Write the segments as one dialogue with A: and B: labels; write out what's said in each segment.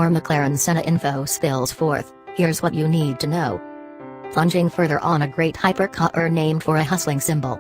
A: more McLaren Senna info spills forth, here's what you need to know. Plunging further on, a great hypercar named for a hustling symbol.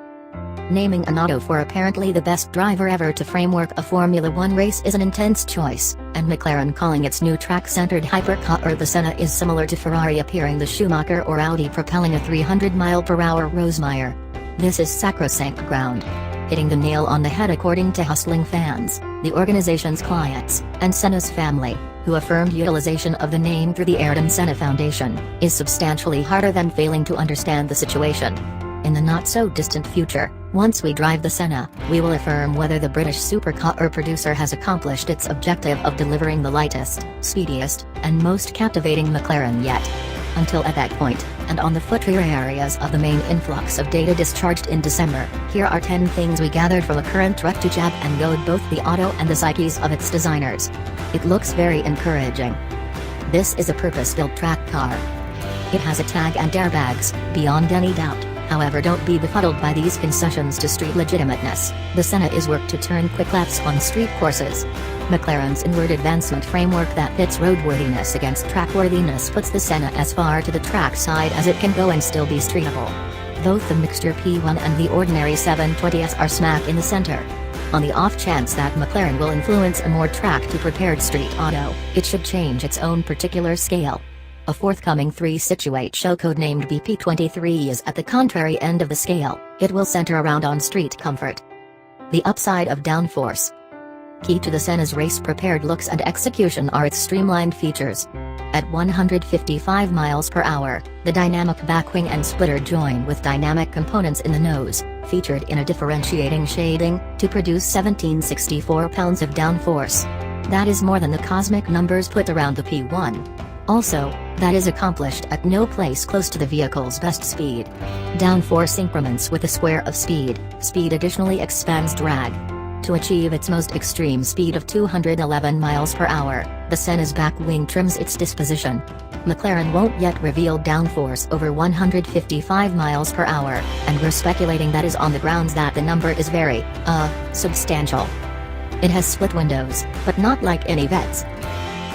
A: Naming an auto for apparently the best driver ever to framework a Formula One race is an intense choice, and McLaren calling its new track-centered hypercar the Senna is similar to Ferrari appearing the Schumacher or Audi propelling a 300-mile-per-hour Rosemeyer. This is sacrosanct ground. Hitting the nail on the head according to hustling fans, the organization's clients, and Senna's family, who affirmed utilization of the name through the AyrtonSenna Foundation, is substantially harder than failing to understand the situation. In the not-so-distant future, once we drive the Senna, we will affirm whether the British supercar producer has accomplished its objective of delivering the lightest, speediest, and most captivating McLaren yet. Until at that point, and on the footer areas of the main influx of data discharged in December, here are 10 things we gathered from a current trek to jab and goad both the auto and the psyches of its designers. It looks very encouraging. This is a purpose-built track car. It has a tag and airbags, beyond any doubt. However, don't be befuddled by these concessions to street legitimateness. The Senna is worked to turn quick laps on street courses. McLaren's inward advancement framework that pits roadworthiness against trackworthiness puts the Senna as far to the track side as it can go and still be streetable. Both the mixture P1 and the ordinary 720S are smack in the center. On the off chance that McLaren will influence a more track-to-prepared street auto, it should change its own particular scale. A forthcoming 3-situate show codenamed BP23 is at the contrary end of the scale. It will center around on-street comfort. The upside of downforce. Key to the Senna's race-prepared looks and execution are its streamlined features. At 155 miles per hour, the dynamic backwing and splitter join with dynamic components in the nose, featured in a differentiating shading, to produce 1764 pounds of downforce. That is more than the cosmic numbers put around the P1. Also, that is accomplished at no place close to the vehicle's best speed. Downforce increments with a square of speed. Speed additionally expands drag. To achieve its most extreme speed of 211 miles per hour, the Senna's back wing trims its disposition. McLaren won't yet reveal downforce over 155 miles per hour, and we're speculating that is on the grounds that the number is very, substantial. It has split windows, but not like any Vets.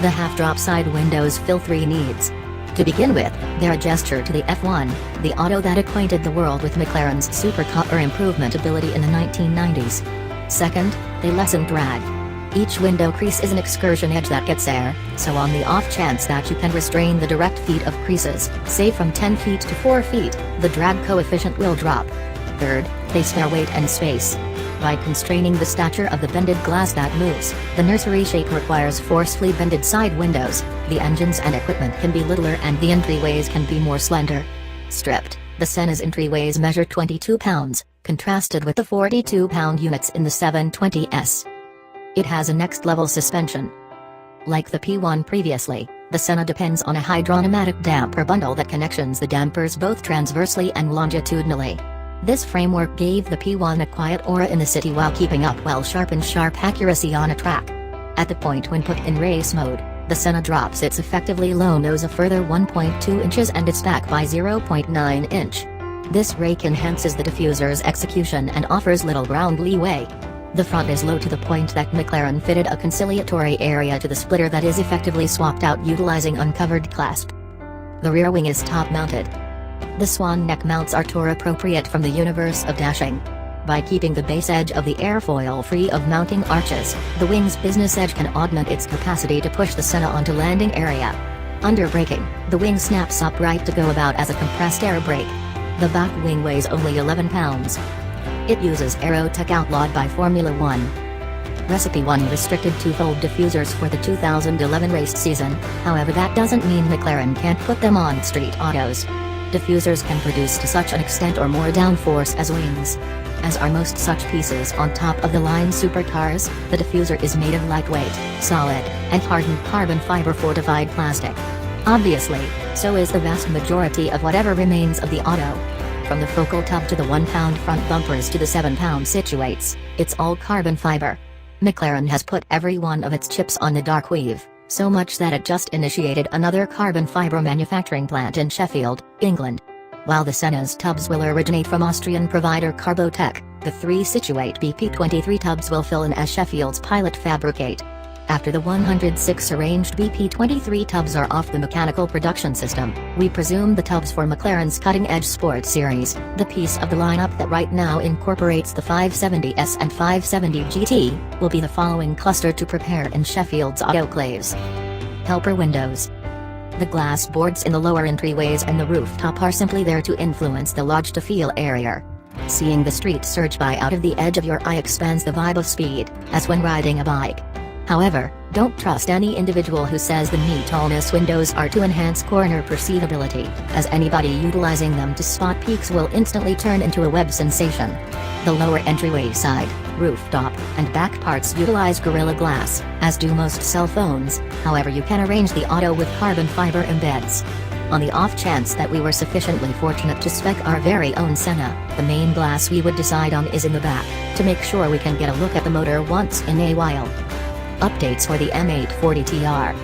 A: The half-drop side windows fill 3 needs. To begin with, they're a gesture to the F1, the auto that acquainted the world with McLaren's supercar improvement ability in the 1990s. Second, they lessen drag. Each window crease is an excursion edge that gets air, so on the off chance that you can restrain the direct feed of creases, say from 10 feet to 4 feet, the drag coefficient will drop. Third, they spare weight and space. By constraining the stature of the bended glass that moves, the nursery shape requires forcefully bended side windows, the engines and equipment can be littler and the entryways can be more slender. Stripped, the Senna's entryways measure 22 pounds, contrasted with the 42-pound units in the 720S. It has a next-level suspension. Like the P1 previously, the Senna depends on a hydropneumatic damper bundle that connections the dampers both transversely and longitudinally. This framework gave the P1 a quiet aura in the city while keeping up sharp accuracy on a track. At the point when put in race mode, the Senna drops its effectively low nose a further 1.2 inches and its back by 0.9 inch. This rake enhances the diffuser's execution and offers little ground leeway. The front is low to the point that McLaren fitted a conciliatory area to the splitter that is effectively swapped out utilizing uncovered clasp. The rear wing is top-mounted. The swan neck mounts are tour-appropriate from the universe of dashing. By keeping the base edge of the airfoil free of mounting arches, the wing's business edge can augment its capacity to push the Senna onto landing area. Under braking, the wing snaps upright to go about as a compressed air brake. The back wing weighs only 11 pounds. It uses Aerotech outlawed by Formula One. Recipe 1 restricted two-fold diffusers for the 2011 race season, however that doesn't mean McLaren can't put them on street autos. Diffusers can produce to such an extent or more downforce as wings. As are most such pieces on top-of-the-line supercars, the diffuser is made of lightweight, solid, and hardened carbon fiber fortified plastic. Obviously, so is the vast majority of whatever remains of the auto. From the focal tub to the 1-pound front bumpers to the 7-pound situates, it's all carbon fiber. McLaren has put every one of its chips on the dark weave, so much that it just initiated another carbon fiber manufacturing plant in Sheffield, England. While the Senna's tubs will originate from Austrian provider Carbotech, the 3-situate BP23 tubs will fill in as Sheffield's pilot fabricate. After the 106 arranged BP23 tubs are off the mechanical production system, we presume the tubs for McLaren's cutting-edge Sport Series, the piece of the lineup that right now incorporates the 570S and 570 GT, will be the following cluster to prepare in Sheffield's autoclaves. Helper windows. The glass boards in the lower entryways and the rooftop are simply there to influence the large-to-feel area. Seeing the street surge by out of the edge of your eye expands the vibe of speed, as when riding a bike. However, don't trust any individual who says the knee tallness windows are to enhance corner perceivability, as anybody utilizing them to spot peaks will instantly turn into a web sensation. The lower entryway side, rooftop, and back parts utilize Gorilla Glass, as do most cell phones, however you can arrange the auto with carbon fiber embeds. On the off chance that we were sufficiently fortunate to spec our very own Senna, the main glass we would decide on is in the back, to make sure we can get a look at the motor once in a while. Updates for the M840TR.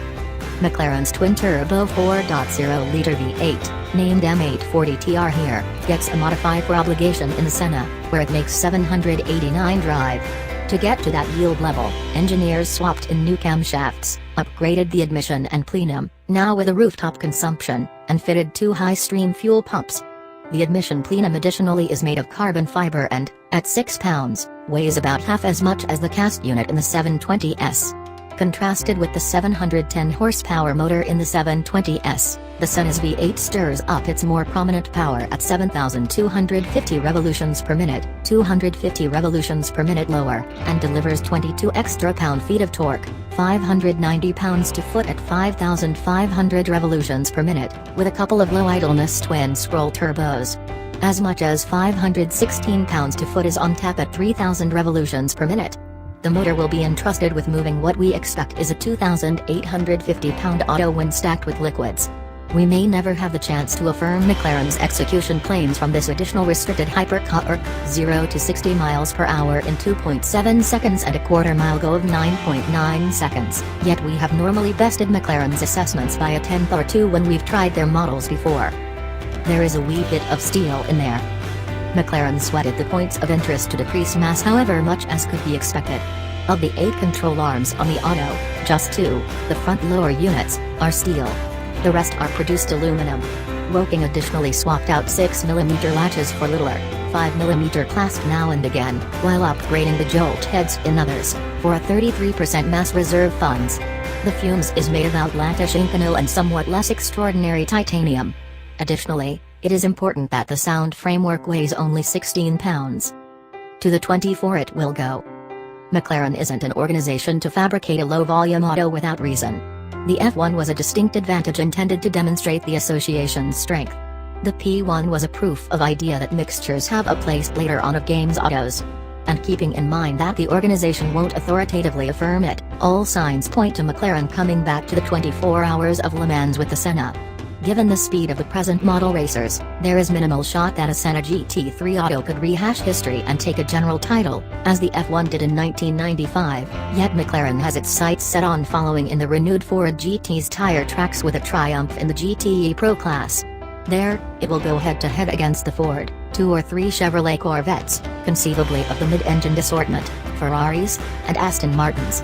A: McLaren's twin-turbo 4.0-liter V8, named M840TR here, gets a modify for obligation in the Senna, where it makes 789 drive. To get to that yield level, engineers swapped in new camshafts, upgraded the admission and plenum, now with a rooftop consumption, and fitted 2 high-stream fuel pumps. The admission plenum additionally is made of carbon fiber and, at 6 pounds, weighs about half as much as the cast unit in the 720S. Contrasted with the 710 horsepower motor in the 720S, the Senna's V8 stirs up its more prominent power at 7,250 revolutions per minute, 250 revolutions per minute lower, and delivers 22 extra pound-feet of torque, 590 pounds-to-foot at 5,500 revolutions per minute, with a couple of low-idleness twin-scroll turbos. As much as 516 pounds-to-foot is on tap at 3,000 revolutions per minute. The motor will be entrusted with moving what we expect is a 2,850-pound auto when stacked with liquids. We may never have the chance to affirm McLaren's execution claims from this additional restricted hypercar, 0 to 60 miles per hour in 2.7 seconds and a quarter-mile go of 9.9 seconds, yet we have normally bested McLaren's assessments by a tenth or two when we've tried their models before. There is a wee bit of steel in there. McLaren sweated the points of interest to decrease mass however much as could be expected. Of the 8 control arms on the auto, just 2, the front lower units, are steel. The rest are produced aluminum. Woking additionally swapped out 6mm latches for littler, 5mm clasp now and again, while upgrading the jolt heads in others, for a 33% mass reserve funds. The fumes is made of outlandish inconel and somewhat less extraordinary titanium. Additionally, it is important that the sound framework weighs only 16 pounds. To the 24 it will go. McLaren isn't an organization to fabricate a low-volume auto without reason. The F1 was a distinct advantage intended to demonstrate the association's strength. The P1 was a proof of idea that mixtures have a place later on of games autos. And keeping in mind that the organization won't authoritatively affirm it, all signs point to McLaren coming back to the 24 hours of Le Mans with the Senna. Given the speed of the present model racers, there is minimal shot that a Senna GT3 auto could rehash history and take a general title, as the F1 did in 1995, yet McLaren has its sights set on following in the renewed Ford GT's tire tracks with a triumph in the GTE Pro class. There, it will go head-to-head against the Ford, 2 or 3 Chevrolet Corvettes, conceivably of the mid-engined assortment, Ferraris, and Aston Martins.